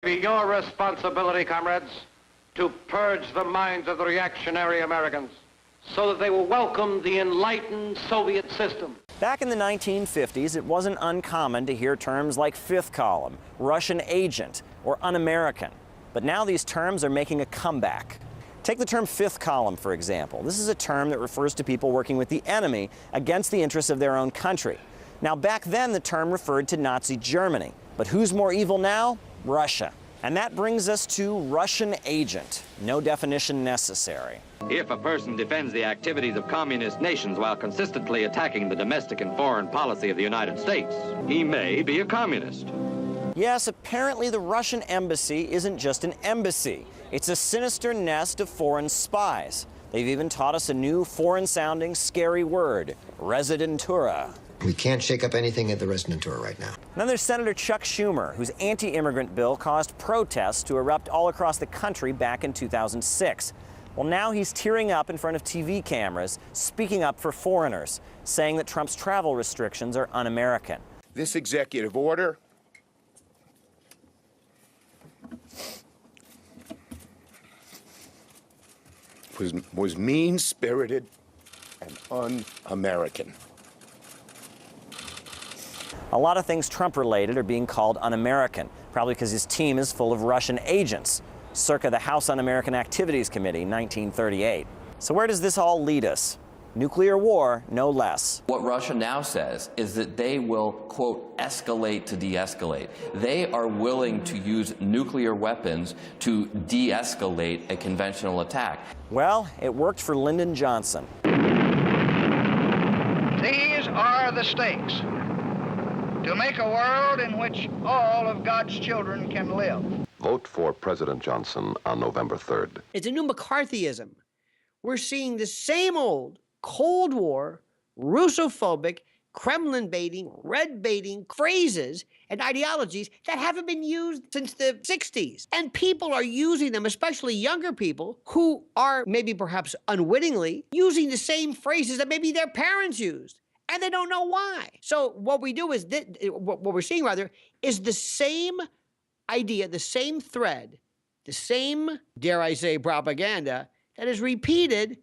Be your responsibility, comrades, to purge the minds of the reactionary Americans so that they will welcome the enlightened Soviet system. Back in the 1950s, it wasn't uncommon to hear terms like fifth column, Russian agent, or un-American. But now these terms are making a comeback. Take the term fifth column, for example. This is a term that refers to people working with the enemy against the interests of their own country. Now, back then, the term referred to Nazi Germany. But who's more evil now? Russia. And that brings us to Russian agent. No definition necessary. If a person defends the activities of communist nations while consistently attacking the domestic and foreign policy of the United States, he may be a communist. Yes, apparently the Russian embassy isn't just an embassy. It's a sinister nest of foreign spies. They've even taught us a new foreign-sounding, scary word, residentura. We can't shake up anything at the residentura right now. Then there's Senator Chuck Schumer, whose anti-immigrant bill caused protests to erupt all across the country back in 2006. Well, now he's tearing up in front of TV cameras, speaking up for foreigners, saying that Trump's travel restrictions are un-American. This executive order was mean-spirited and un-American. A lot of things Trump-related are being called un-American, probably because his team is full of Russian agents, circa the House Un-American Activities Committee, 1938. So where does this all lead us? Nuclear war, no less. What Russia now says is that they will, quote, escalate to de-escalate. They are willing to use nuclear weapons to de-escalate a conventional attack. Well, it worked for Lyndon Johnson. These are the stakes to make a world in which all of God's children can live. Vote for President Johnson on November 3rd. It's a new McCarthyism. We're seeing the same old Cold War, Russophobic, Kremlin-baiting, red-baiting phrases and ideologies that haven't been used since the 60s. And people are using them, especially younger people, who are maybe perhaps unwittingly using the same phrases that maybe their parents used. And they don't know why. So what we do is, what we're seeing rather, is the same idea, the same thread, the same, dare I say, propaganda that is repeated.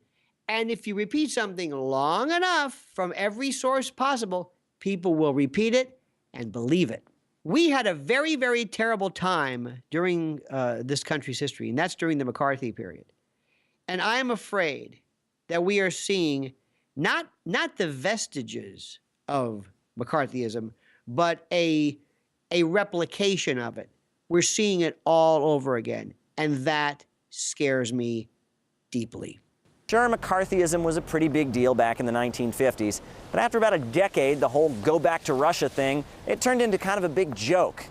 And if you repeat something long enough from every source possible, people will repeat it and believe it. We had a very, very terrible time during this country's history, and that's during the McCarthy period. And I am afraid that we are seeing not the vestiges of McCarthyism, but a replication of it. We're seeing it all over again, and that scares me deeply. Sure, McCarthyism was a pretty big deal back in the 1950s, but after about a decade, the whole go back to Russia thing, it turned into kind of a big joke.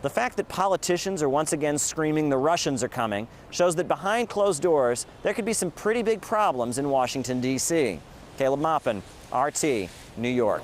The fact that politicians are once again screaming the Russians are coming shows that behind closed doors, there could be some pretty big problems in Washington, D.C. Caleb Maupin, RT, New York.